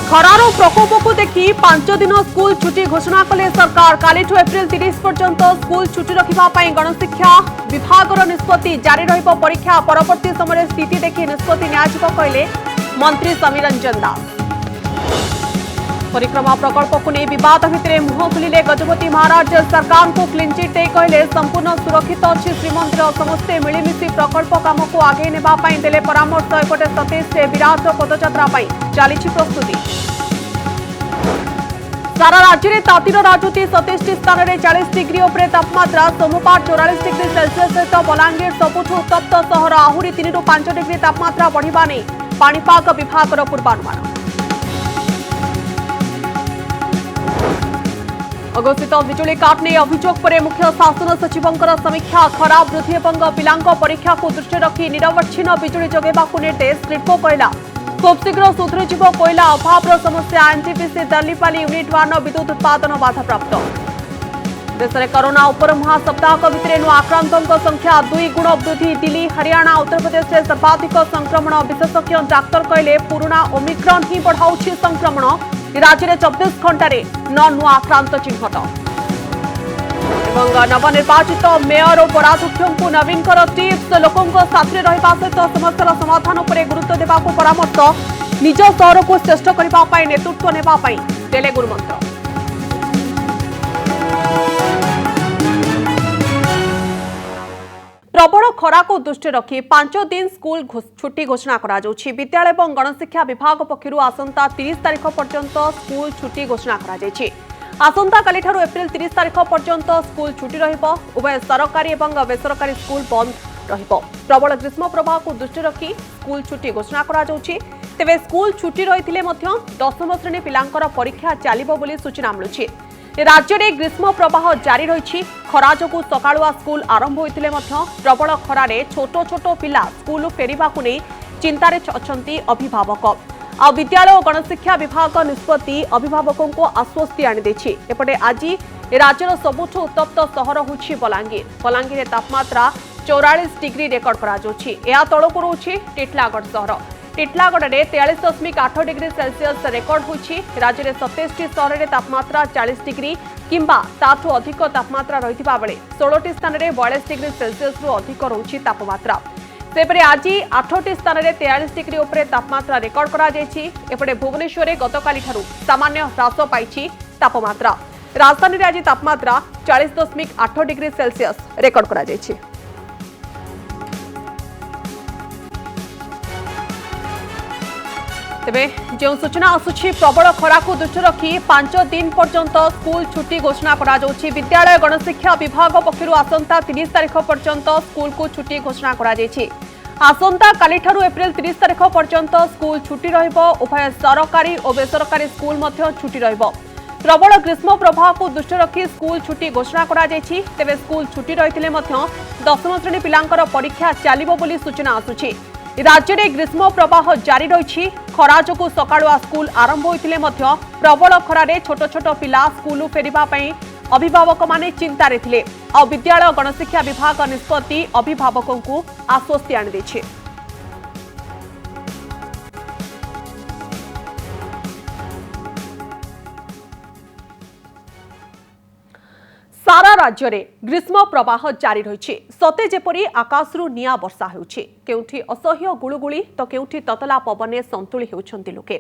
खरार प्रकोप को देखी 5 दिन स्कूल छुट्टी घोषणा कले सरकार। कालीठू एप्रिल 30 पर्यंत स्कूल छुट्टी रखा गणशिक्षा विभाग निष्पत्ति जारी रहिब। परीक्षा परवर्ती समय स्थिति देखि निष्पत्ति न्यायिक कहले मंत्री समीर रंजन दास। परिक्रमा प्रकल्प को नहीं विवाद भितर मुह खुलिले गजपति महाराज। सरकार को क्लीनचिट दे कहले संपूर्ण सुरक्षित अच्छी श्रीमंदिर समस्ते मिलमिशी प्रकल्प काम को आगे नेबाई देले परामर्श। एपटे सतीश विराट पदयात्रा चली प्रस्तुति। सारा राज्य में तातीर राजुति 27 स्थान में 40 डिग्री उपरे तापमात्रा। सोमवार 44 डिग्री सेल्सियस सहित बलांगीर सबुठ उत्तप्त सहर। आहरी 3 ରୁ 5 डिग्री तापमात्रा बढ़िबा नहीं पाणीपाग विभाग पूर्वानुमान। अघोषित बिजुली काट नहीं अभियोग पर मुख्य शासन सचिवंकर समीक्षा। खराब वृद्धि और पिलांक परीक्षा को दृष्टि रखी निरवच्छिन्न बिजुली जगेबा निर्देश। लिडको कहला खूब शीघ्र सुधरीजिब कोयला अभाव समस्या। एनटीपीसी दर्लीपाली यूनिट 1 विद्युत उत्पादन बाधाप्राप्त। देश में कोरोना उपर महासप्ताह भितर नुआ आक्रांतों संख्या 2 गुण वृद्धि। दिल्ली हरियाणा उत्तर प्रदेश में सर्वाधिक संक्रमण। विशेषज्ञ डाक्तर कहले पुराना ओमिक्रॉन ही बढ़ाऊछि संक्रमण। राज्य में 24 घंटे 9 नुआ आक्रांत चिन्हट। नवनिर्वाचित मेयर और पौराध्यक्ष को नवीन टिप्स। लोकों साथी रहा सहित समस्या समाधान पर गुरुत्व देवा परामर्श। निज शहर को श्रेष्ठ करने नेतृत्व नेबाई देले गुरुमंत्र। प्रबल खरा को दृष्टि रखी 5 दिन स्कूल छुट्टी घोषणा करा जाउछि। विद्यालय और गणशिक्षा विभाग पक्षरु आसंता 30 तारिख पर्यंत स्कूल छुट्टी घोषणा करा जाइछि। आसंता काली ठारू एप्रिल 30 तारिख पर्यंत स्कूल छुट्टी रहिबो। उभय सरकारी और बेसरकारी स्कूल बंद रहिबो। प्रबल ग्रीष्म प्रवाह को दृष्टि रखी स्कूल छुट्टी घोषणा करा जाउछि। तेबे स्कूल छुट्टी रहिथिले मध्य 10म श्रेणी पिलांकर परीक्षा चलिबो बोली सूचना मिलुछि। राज्य में ग्रीष्म प्रवाह जारी रही। खरा जो सकाळुआ स्कूल आरंभ होते प्रबल खरारे छोट छोट पिला स्कूल फेरिबा नहीं चिंतार अछंती अभिभावक। आ विद्यालय और गणशिक्षा विभाग निष्पत्ति अभिभावकों को आश्वस्ति आनीदेछि। एपटे आज राज्यर सबुठ उत्तप्त सहर होछि बलांगीर। बलांगीर तापमात्रा 44 डिग्री रेकर्ड करा जाउछि। या तळको रहउछि टिटलागढ़ सहर। टिटलागढ़ में 43.8 डिग्री सेल्सियस रेकर्ड होछि। राज्य में 27 सहर में तापमात्रा 40 डिग्री किंबा ताठू अधिक तापमात्रा रहिथिबा बेले 16 स्थान में 42 डिग्री सेल्सियस रु अधिक रहुछि तापमात्रा। सेपरे आज 8 स्थान में 43 डिग्री उपरे तापमात्रा रेकर्ड करा जायछि। एपटे भुवनेश्वर में गतकाली ठारू सामान्य ह्रास पाइछि तापमात्रा। राजधानी में आज तापमात्रा 40.8 डिग्री सेल्सियस रेकर्ड करा जायछि। तेबे जो सूचना आसुछि प्रबल खरा को दृष्टि रखी 5 दिन पर्यंत स्कूल छुट्टी घोषणा करा जाउछि। विद्यालय गणशिक्षा विभाग पक्षरु आसंता 30 तारिख पर्यंत स्कूल को छुट्टी घोषणा करा जायछि। आसंता काली ठारू एप्रिल 30 तारिख पर्यंत स्कूल छुट्टी रहिबो। उभय सरकारी और बेसरकारी स्कूल मध्य छुट्टी रहिबो। प्रबल ग्रीष्म प्रवाह को दृष्टि रखी स्कूल छुट्टी घोषणा करा जायछि। तेबे स्कूल छुट्टी रहिथिले मध्य 10म श्रेणी पिलांकर परीक्षा चलिबो बोली सूचना आसुछि। राज्य में ग्रीष्म प्रवाह जारी रही। खरा जो सकाळुआ स्कूल आरंभ होते प्रबल खरारे छोट छोट पिला स्कूल फेरिबा अभिभावक माने चिंतार थिले। आ विद्यालय गणशिक्षा विभाग निष्पत्ति अभिभावकों को आश्वस्ति आनीदेछि। सारा राज्य में ग्रीष्म प्रवाह जारी रही। सते जेपरी आकाशरू निया वर्षा होउछि। केउठी असह्य गुळुगुळी तो केउठी ततला पवने संतुली होउछन्ति लोके।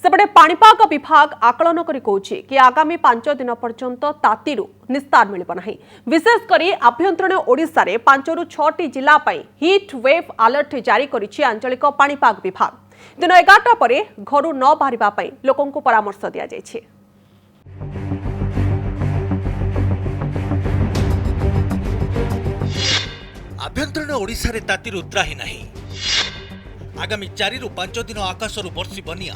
सेपटे पाणीपाग विभाग आकलन करी कहउछि कि आगामी 5 दिन पर्यंत तातीरू निस्तार मिलिब नाही। विशेष करी आभ्यंतरीण ओडिशा रे 5 ରୁ 6 जिला पई हीट वेव अलर्ट जारी करिछि आंचलिक पाणीपाग विभाग। दिन 11टा परे घरु न बाहरिबा पई लोकन को परामर्श दिया जायछि। आभ्यंतरीण ओडिशा रे तातीर उत्राही नाही। आगामी 4 ରୁ 5 दिन आकाशरू बर्षी बनिया।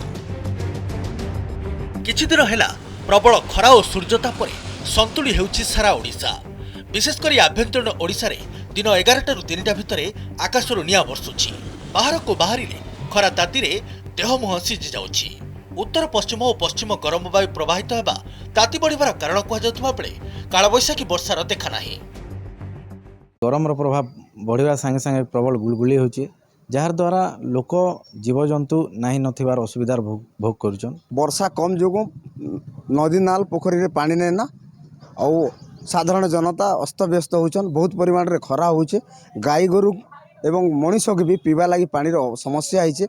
किछि दिन हेला प्रबल खरा और सूर्यताप संतुली हेउछि सारा ओडिशा। विशेषकर आभ्यंतरीण ओडिशा रे दिन 11टा ରୁ 3ଟା भितर आकाशरू निया बर्षुछि। बाहर को बाहरिले खरा तातीरे देह मुह सिझि जाउछि। उत्तर पश्चिम और पश्चिम गरम वायु प्रवाहित हेबा ताती बढ़िबार कारण कुहा जाउथबा बेले कालबैशाखी वर्षार देखा नाही। गरम प्रभाव बढ़िया संगे संगे प्रबल गुलगुली होची। जार द्वारा लोक जीवजंतु नहीं नथिबार असुविधार भोग करुछन। वर्षा कम जो नदी नाल पोखरी रे पानी नहीं ना और साधारण जनता अस्तव्यस्त होचन। बहुत परिमाण रे खरा होचे। गाई गोरु एवं मनीष के भी पीवा लगी पानी रो समस्या है।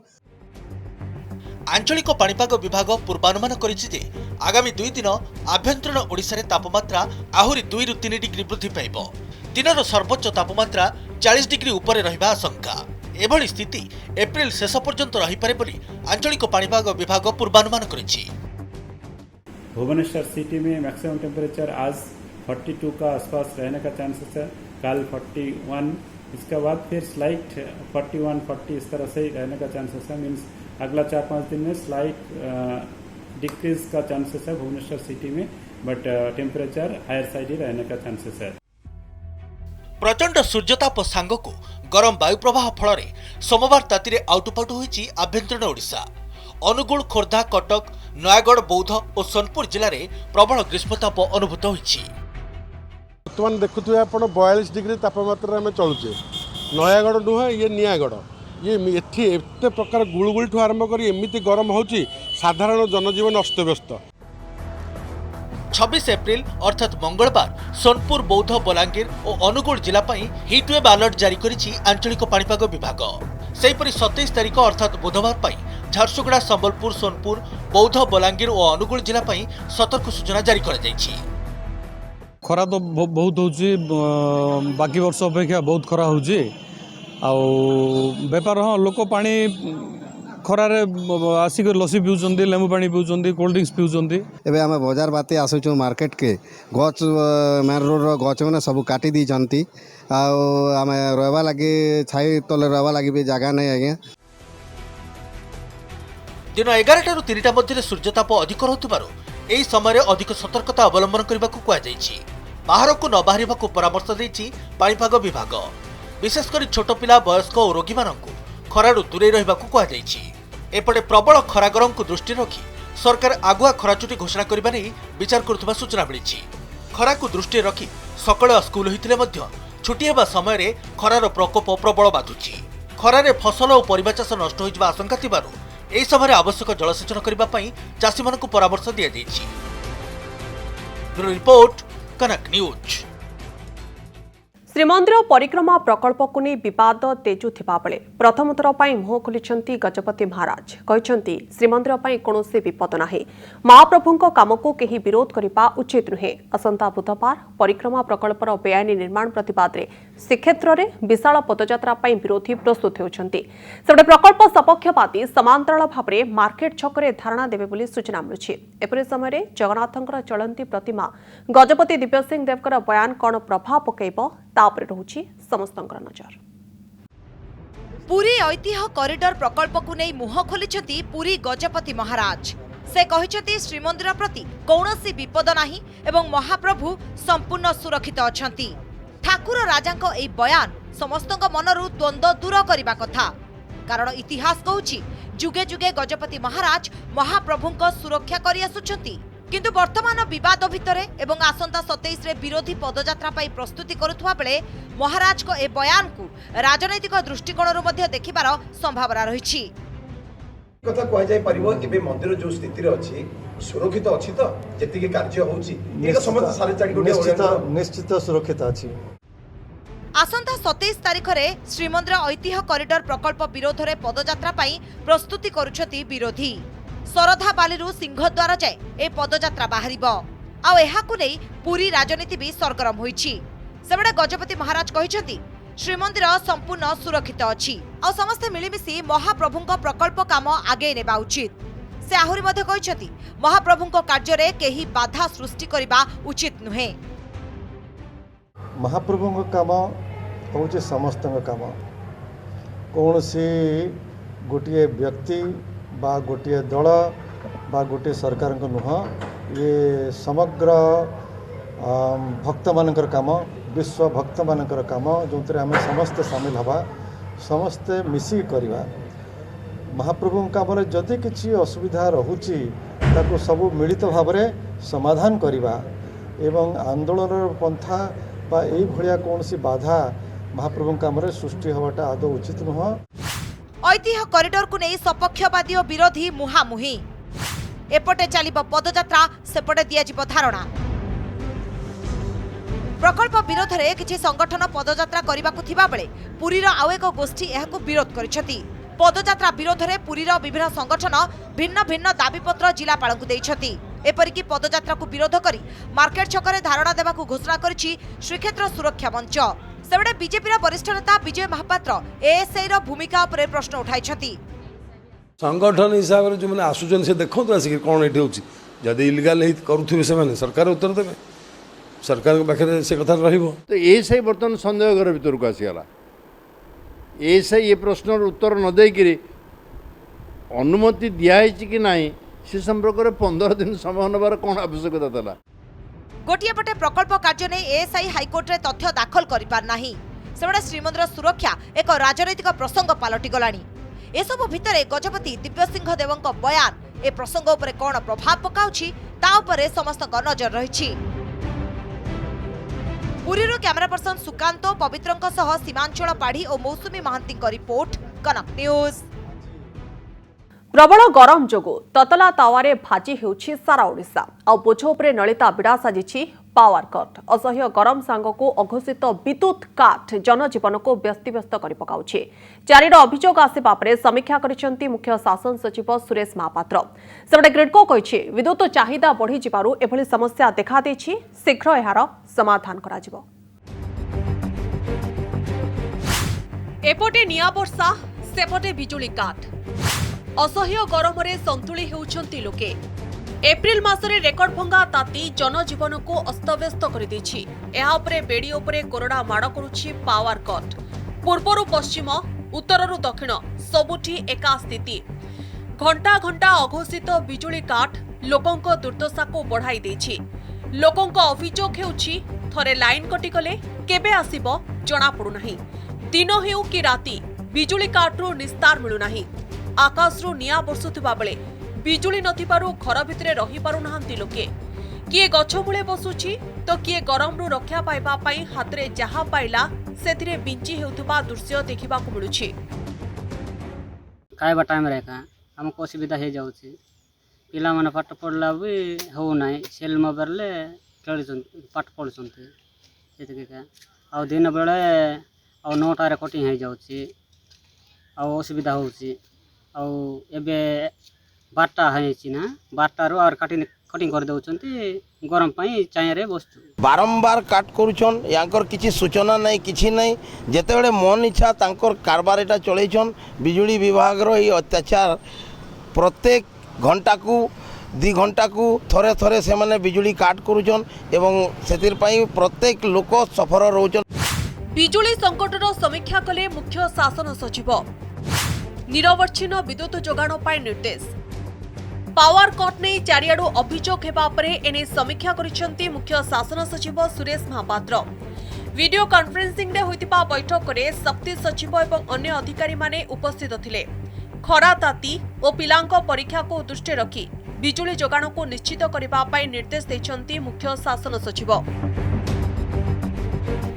आंचलिक पाणीपाग विभाग पूर्वानुमान करिछि जे आगामी 2 दिन आभ्यंतरीण ओडिशा रे तापमात्रा आहुरी 2 रु 3 डिग्री वृद्धि पाइब। दिनर सर्वोच्च तापमात्रा 40 डिग्री ऊपर रहिबा आशंका। एभली स्थिति एप्रिल शेष पर्यंत रही पारे बोली आंचलिक पाणीपाग विभाग पूर्वानुमान करिछि। भुवनेश्वर सिटी में मैक्सिमम टेम्परेचर आज 42 का आसपास रहने का चांसेस है। कल 41, इसके बाद फिर स्लाइट 41-40 इस तरह से ही रहने का चांसेस है। मीन्स अगला 4-5 दिन में स्लाइट डिक्रीज का चांसेस है भुवनेश्वर सिटी में, बट टेम्परेचर हायर साइड ही रहने का चांसेस है। प्रचंड सूर्यताप सांगकु गरम वायु प्रवाह फल सोमवार राति आउटुपाउट होइछि आभ्यंतरीण ओडिशा। अनुगुल, खोर्धा, कटक, नयागढ़, बौद्ध और सोनपुर जिले में प्रबल ग्रीष्मताप अनुभूत होइछि। बर्तमान देखुए आप 42 डिग्री तापमात्रा आम चलुचे। नयागढ़ नुह ये नियागढ़ ये एत प्रकार गुलगुल ठू आरंभ कर एमती गरम होची साधारण जनजीवन अस्तव्यस्त। 26 एप्रिल अर्थात मंगलवार सोनपुर, बौद्ध, बलांगीर और अनुगुल जिला हिटवेव अलर्ट जारी करिछि आंचलिक पाणीपाग विभाग। सेहिपरि 27 तारिख अर्थात बुधवार झारसुगुड़ा, संबलपुर, सोनपुर, बौद्ध, बलांगीर और अनुगुल जिला सतर्क सूचना जारी कर जाइछि। खरा तो बहुत होची, बाकी वर्ष अपेक्षा बहुत खरा होची। बेपार हाँ लोक पानी खरारे आसिक लसी पिउचंदी, लेमु पानी पिउचंदी, कोल्ड ड्रिंक्स पिउचंदी। एबे आम बाजार बाते आसुचु मार्केट के गच मेन रोड रो गच मैंने सब काटी दी चंती। आम रहबा लगी छाई तले रहबा लगी भी जगह नहीं आज्ञा। दिन 11 रु 3 मध्य सूर्यताप अधिक रहुथिबारु एही समय अधिक सतर्कता अवलंबन करबाकू कुहाଯାଇଛି। बाहरकू न बाहरिबाकू परामर्श देछि पाणीपाग विभाग। विशेषकर छोट पिला, वयस्क और रोगी मानकू खरारू दूरे रहिबाकू कुहाଯାଇଛି। एपटे प्रबल खरा गरम को दृष्टि रखी सरकार आगुआ खराछुटी घोषणा करबा नै विचार करुवा सूचना मिलिछि। खराकू दृष्टि रखी सकल स्कूल होइतिले मध्य छुट्टी हेबा समय रे खरार प्रकोप प्रबल बाधुछि। खरारे फसल और परिबा चाष नष्ट होइबा आशंका थिबारु एही समय आवश्यक जलसेचन करबा पई चाषी मानकू परामर्श दिया जाइछि। ब्यूरो रिपोर्ट, कनक न्यूज। श्रीमंदिर परिक्रमा प्रकल्प को नहीं विवाद तेजुथिबा बेले प्रथम थर पर मुह खोलिछंती गजपति महाराज। कहते श्रीमंदिर पर कौन विपद नाही, महाप्रभु काम को कहीं विरोध करने उचित नुहे। असंता बुधवार परिक्रमा प्रकल्पर बेआईनी निर्माण प्रतिवाद में श्रीक्षेत्र में विशाल पदयात्रा विरोधी प्रस्तुत होती। सेपटे प्रकल्प सपक्षपाती समांतराल भाव में मार्केट छकरे धारणा देवे बोली सूचना मिलुछि। एपरि समय जगन्नाथंकर चलंती प्रतिमा गजपति दिव्यसिंह देवकर बयान कौन प्रभाव पकईब तापर रहुछि समस्तंकर नजर। पुरी ऐतिह्य कॉरिडोर प्रकल्प को नहीं मुह खोलिछंती पुरी गजपति महाराज। से कहिछंती श्रीमंदिर प्रति कौनसी विपद नाही एवं महाप्रभु संपूर्ण सुरक्षित अछंती। ठाकुर राजांको एई बयान समस्तंक मनरु द्वंद्व दूर करबा कथा। कारण इतिहास कहूछि जुगे जुगे गजपति महाराज महाप्रभुंको सुरक्षा करि आसुछंती। किंतु वर्तमान विवाद भितरे एवं आसंता 27 रे विरोधी पदयात्रा पाई प्रस्तुति करुथुवा बेले महाराज को ए बयान को राजनैतिक दृष्टिकोणरू मध्ये देखिबार संभावना रहिछि। कथा कह जाय परिबो एबे मंदिर जो स्थिति रे अछि सुरक्षित अछि तो जेतिके कार्य होउछि एक समस्त 4.5 निश्चित सुरक्षित अछि। आसंता 27 तारिख रे श्रीमंदिर ऐतिह्य कॉरिडोर प्रकल्प विरोध रे पदयात्रा पाई प्रस्तुति करुछथि विरोधी। सरधा बालीरू सिंहद्वार जाए ए पदयात्रा बाहरिब आ एहाकु नै पूरी राजनीति भी सरगरम होइछि। सेबडे गजपति महाराज कहिसथि श्रीमंदिर संपूर्ण सुरक्षित अछि आ समस्त मिलिमिशि महाप्रभुंक प्रकल्प काम आगे नेबा उचित। से आहुरी मध्ये कहिसथि महाप्रभुंक कार्य रे केही बाधा सृष्टि करिबा उचित नुहे। महाप्रभुंक काम होउछि समस्तक काम। कौनसी गोटे व्यक्ति बा गोटे दल बा गोटे सरकार को नुह, ये समग्र भक्त मानकर काम, विश्व भक्त मानकर काम जो आम समस्ते सामिल हवा, समस्ते मिसी करवा। महाप्रभु काम जदि किसी असुविधा रहुची ताको सब मिलित भाव में समाधान करवा एवं आंदोलन पंथा बा एई भलिया कौन सी बाधा महाप्रभु काम सृष्टि हवाटा आदौ उचित नुह। ऐतिह्य कॉरिडोर को नहीं सपक्षवादी और विरोधी मुहामुही एपटे चलिब पदयात्रा सेपटे दियाजिब धारणा प्रकल्प विरोध में किसी संगठन पदयात्रा करने को बेले पुरीर आउ एक गोष्ठी यह विरोध कर पदयात्रा विरोध में पुरीर विभिन्न संगठन भिन्न भिन्न दाबीपत्र जिलापाल को देइछथि। एपरिकी पदयात्रा को विरोध करी मार्केट छकरे धारणा देवा घोषणा करिछि श्रीक्षेत्र सुरक्षा मंच। सेबडे बीजेपी वरिष्ठ नेता विजय महापात्र एएसआई रो भूमिका उपरे प्रश्न उठाइछथि। संगठन हिसाब से जो मैंने आसुचन से देखो आसिक कौन ये होची जदि इलिगाल करुवे से सरकार उत्तर देवे सरकार के पाखे से कथा रहिबो। तो एएसआई बर्तमान संदेह घर भीतर को आसीगला एएसआई ये प्रश्न उत्तर न देकि अनुमति दिखाई कि ना से संपर्क में 15 दिन समय नबार कौन आवश्यकता था। गोटिए पटे प्रकल्प कार्य नहीं एएसआई हाइकोर्ट रे तथ्य दाखल करि पार नाही सेबडे श्रीमंदिर सुरक्षा एक राजनैतिक प्रसंग पलटि गलानी। एसबु भितर गजपति दिव्यसिंह देवଙ୍କ बयान ए प्रसंग उपरे कौन प्रभाव पकाउछि ता उपरे समस्त नजर रहिछि। पुरीरू कैमरा पर्सन सुकांत पवित्रंक सह सीमांचल पाढ़ी और मौसुमी महांती रिपोर्ट कनक न्यूज। प्रबल गरम जोगु ततला तावारे भाजी हेउछि सारा ओडिशा आ बोझ उपरे नलिता बिड़ा साजिछि पावर कट। असह्य गरम सांगको अघोषित विद्युत काट जनजीवन को व्यस्तव्यस्त कर पकाउछि। चारिर अभियोग आसिबा परे समीक्षा करिसेंति मुख्य शासन सचिव सुरेश महापात्र। सेबडे ग्रिडको कहिछि विद्युत चाहिदा बढ़ी जिबारु एभली समस्या देखा देछि शीघ्र एहार समाधान कराजिबो। एपटे निया वर्षा सेपटे बिजुली काट असह्य गरम रे संतुली हेउछंती लोके। एप्रिल मासरे रेकर्ड भंगा ताती जनजीवन को अस्तव्यस्त कर देछि। एहा उपरे बेडी उपरे कोरोना माड़ करुछि पावर कट। पूर्वरु पश्चिम उत्तररु दक्षिण सबुठी एका स्थिति। घंटा घंटा अघोषित बिजुली काट लोकंक दुर्दशा को बढ़ाई देछि। लोकंक अभियोग हेउछि थरे लाइन कटिगले केबे आसीबो जणा पडु नाही। दिन हेउ कि राति बिजुली काटरु निस्तार मिलु नाही। आकाशरु निया बसुथिबा बेले बिजुली नथिबारु घर भितरे रही पारु नाहांती लोके। किए गछ मूले बसुछि तो किए गरमरु रक्षा पाइबा पई हातरे जहा पाइला सेथिरे बिंची हेउथबा दृश्य देखिबाकु मिलुछि। खाइबा टाइम रे का हमको असुविधा हे जाउछि। पिला माने पाठ पढला भी हो नाही सेल मोबाइल ले खेलुछन पाठ पढुछन्ते एतके का आ दिन बेले आ 9टा रे कटिंग हे जाउछि आ असुविधा होउछि। आ एबे 12टा है ना 12टारू और कटिंग कर दउछन्ती गरम पई चाय रे वस्तु बारंबार काट करूछन यांकर किछि सूचना नै किछि नै जेतेबेले मन इच्छा तांकर कारबार एटा चलैछन। बिजुली विभाग रो ई अत्याचार प्रत्येक घंटा को 2 घंटा को थरे थरे से माने बिजुली काट करूछन एवं सेतिर पई प्रत्येक लोक सफर रहउछन। बिजुली संकटर समीक्षा कले मुख्य शासन सचिव। निरवच्छिन्न विद्युत जोगाण पाई निर्देश। पावर कट नहीं चारियाडू अभियोग हेबा परे एने समीक्षा करिसेंति मुख्य शासन सचिव सुरेश महापात्र। वीडियो कॉन्फ्रेंसिंग रे होइतिबा बैठक रे शक्ति सचिव एवं अन्य अधिकारी माने उपस्थित थिले। खरा ताती और पिलांक परीक्षा को दृष्टि रखी बिजुली जोगाण को निश्चित करबा पाई निर्देश दैछंति मुख्य शासन सचिव।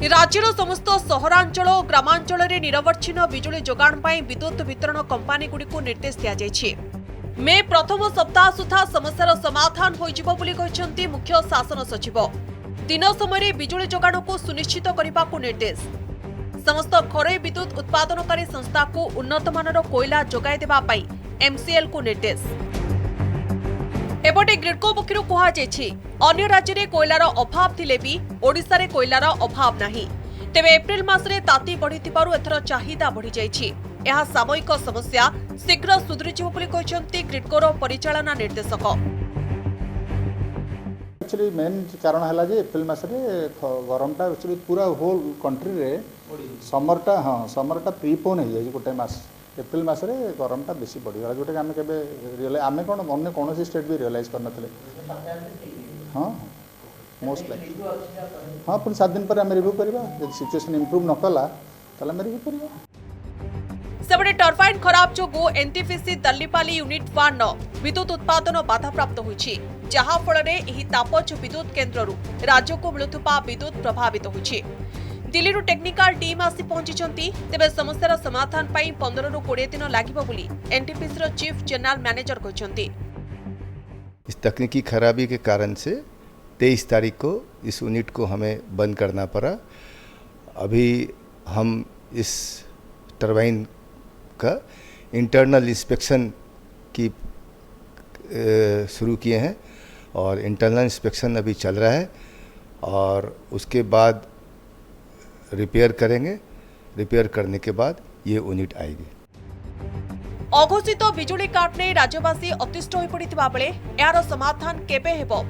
राज्यर समस्त सहरांचल और ग्रामांचल रे निरवच्छिन्न बिजुली जोगाण पाई विद्युत वितरण कंपनी गुडी निर्देश दिया जायछि। मे प्रथम सप्ताह सुधा समस्यार समाधान होइजिबो बोली कहिसंती मुख्य शासन सचिव। दिन समय बिजुली जोगाण को सुनिश्चित करबा को निर्देश। समस्त घरोई विद्युत उत्पादनकारी संस्था को उन्नत मानर कोयला जोगाई देबा पाई एमसीएल को निर्देश। एपटे ग्रिडको पक्षरु कहा जायछि अन्य राज्य रे कोयलार अभाव थिले भी ओडिसा रे कोयलार अभाव नाही। तेबे एप्रिल मासरे ताती बढ़िथिबारु एथर चाहिदा बढ़ी जायछि। यह सामयिक समस्या शीघ्र सुधरीजिबो बोली कहिसंती ग्रिडकोर परिचालना निर्देशक। एक्चुअली मेन कारण है जे एप्रिल मासरे गरमटा एक्चुअली पूरा होल कंट्री रे समरटा हाँ समरटा प्रीपोन हो जाए गोटे मास एप्रिल मासरे गरमटा बेसी बढ़ीगला जोटा आम के रियलाइज आम कौन अन्य कौन स्टेट भी रियलाइज करन हाँ मोस्ट लाइक हाँ पुणी 7 दिन पर आम रिव्यू करवा जब सिचुएशन इंप्रूव न कला ताला रिव्यू करवा। सेबडे टर्बाइन खराब जोगु एनटीपीसी दल्लीपाली यूनिट 1 विद्युत उत्पादन बाधाप्राप्त होइछि जहा फल रे एही तापज विद्युत केन्द्ररू राज्य को मिलुथुपा विद्युत प्रभावित होइछि। दिल्ली टेक्निकल टीम आसी पहुंची तेबे समस्यार समाधान पाई 15 रु 20 दिन लागिबो बोली एनटीपीसी चीफ जनरल मैनेजर कहते। इस तकनीकी खराबी के कारण से 23 तारीख को इस यूनिट को हमें बंद करना पड़ा। अभी हम इस टरबाइन का इंटरनल इंस्पेक्शन की शुरू किए हैं और इंटरनल इंस्पेक्शन अभी चल रहा है और उसके बाद रिपेयर करेंगे। रिपेयर करने के बाद ये यूनिट आएगी। अघोषित बिजुली काट नहीं राज्यवासी अतिष्ठ हो पड़ता बेले यार समाधान केबे हेबो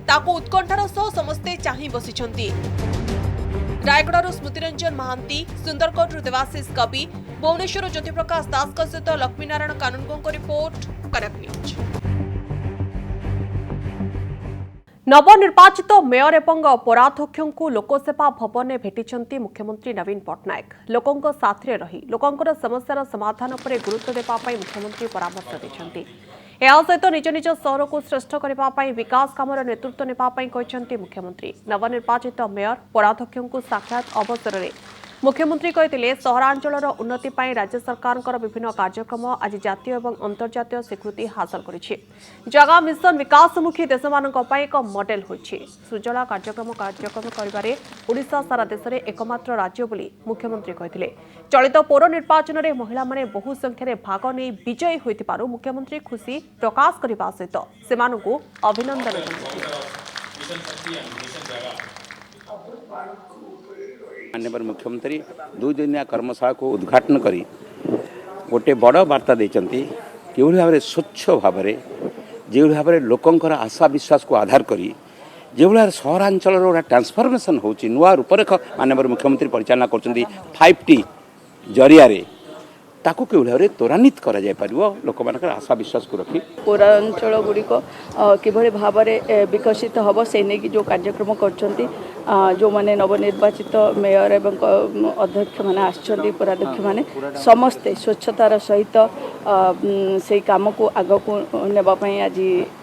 ताको उत्कंठार सह समस्ते चाहि बसिछंती। रायगढ़ स्मृतिरंजन महांती, सुंदरकोट देवाशीष कवि, भुवनेश्वर ज्योतिप्रकाश दास सहित लक्ष्मीनारायण कानूनगो रिपोर्ट कनक न्यूज। नवनिर्वाचित मेयर एवं पौराध्यक्ष लोकसेवा भवन में भेटिछंती मुख्यमंत्री नवीन पट्टनायक। लोकों साथी रही लोकों समस्यार समाधान पर गुरुत्व देवाई मुख्यमंत्री परामर्श देछंती। या सहित निज निज सहर को श्रेष्ठ करने विकास कामर नेतृत्व नेबापाई कहते मुख्यमंत्री। नवनिर्वाचित मेयर पौराध्यक्ष साक्षात अवसर में मुख्यमंत्री कहते सहरांचल उन्नति पाई राज्य सरकार विभिन्न कार्यक्रम आज जातीय और अंतर्जातीय स्वीकृति हासिल करिछि। जगह मिशन विकासमुखी देशमानक पई एक मॉडल होइछि। सुजला कार्यक्रम करिबारे ओडिशा सारा देश में एकमात्र राज्य बोली मुख्यमंत्री कहते। चलित पौर निर्वाचन में महिला माने बहु संख्यार भाग नहीं विजयी होइतिबारु मुख्यमंत्री खुशी प्रकाश करने सहित सेमानकु अभिनंदन माननीय मुख्यमंत्री 2 दिनिया कर्मशाला को उद्घाटन करी गोटे बड़ वार्ता देते कि भाव में स्वच्छ भाव जो भाव में लोकंर आशा विश्वास को आधार करी जो भाव सहरांचल गोटे ट्रांसफॉर्मेशन होची नुआ रूपरेख माननीय मुख्यमंत्री परिचालना कर 5T जरिया ताकू कि भाव में त्वरान्वित कर लोक आशा विश्वास को रखी पौरांचल गुड़िक किभली भाव में विकसित हम से नहीं जो कार्यक्रम कर जो माने नवनिर्वाचित मेयर एवं अध्यक्ष माने आछंती पौराध्यक्ष माने समस्ते स्वच्छतार सहित से काम को आग को नेबा पई आज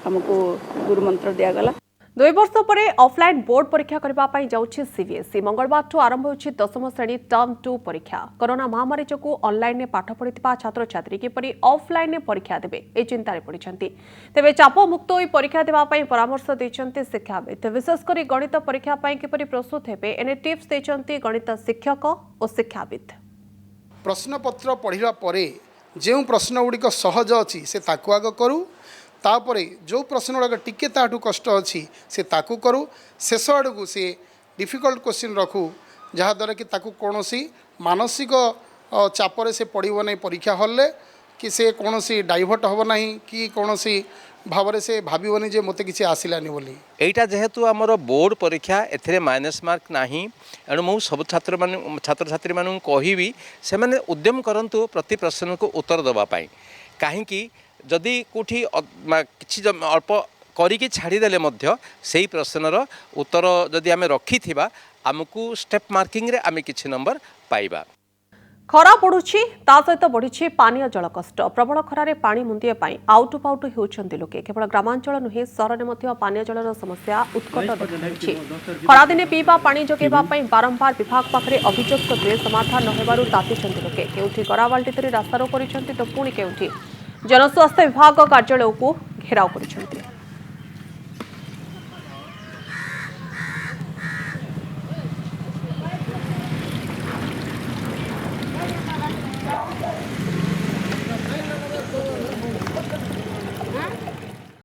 हमको गुरुमंत्र दिया गला। 2 वर्ष पर ऑफलाइन बोर्ड परीक्षा करने जाऊँगी सीबीएसई। मंगलवार आरंभ होछि 10th श्रेणी टर्म 2 परीक्षा। कोरोना महामारी जो ऑनलाइन में पाठ पढ़िथिबा छात्र छात्री किपरि ऑफलाइन में परीक्षा देबे ए चिंतार पड़िछंती। तेबे चाप मुक्त होई परीक्षा देबा पई परामर्श दैछंती शिक्षाविद। विशेषकर गणित परीक्षा पई किपरि प्रस्तुत हेबे एने टिप्स दैछंती गणित शिक्षक और शिक्षाविद। प्रश्नपत्र पढ़िला परे जो प्रश्न गुड़िक सहज अच्छी से ताकू आग करू तापरे जो प्रश्न गुड़ाक टिके ताठू कष्ट अच्छी से ताकू करू शेष आड़ू से डिफिकल्ट क्वेश्चन रखू जहाँद्वारा कि ताकू कौनसी मानसिक चापर से पड़ो नहीं परीक्षा हॉल कि से कौन डाइवर्ट हम ना कि कौन भाव से भावनी जे मत किसी आसलानी बोली एटा जेहेतु आमर बोर्ड परीक्षा एथिरे माइनस मार्क नाही एणु मु सब छात्र छात्री मानू कहबी से माने उद्यम करंतु प्रति प्रश्न को उत्तर देबा पाई काहेकि जदि कोठी किछि अल्प करिके छाड़ीदेले मध्य सेही प्रश्नर उत्तर जदि आमे रखिथिबा आमको स्टेप मार्किंग रे आमे किछि नंबर पाइबा। खरा पड़ुछि ता सहित बढ़ी पानीय जल कष्ट। प्रबल खरारे पानी मुंदिए पाई आउटु पाउटु होउछन्ति लोके। केवल ग्रामांचल नुहे सहर में मध्य पानीय जलर समस्या उत्कट देखिछि। खरादिने पीवा पानी जोगेबा पाई बारंबार विभाग पाखरे अभियोग करले समाधान न हेबारु तातिछन्ति लोके। केउठी गरावाल्टी तरी रास्तारो करिछन्ति तो पुणी केउठी जनस्वास्थ्य विभाग कार्यालय को घेराव करिछन्ति।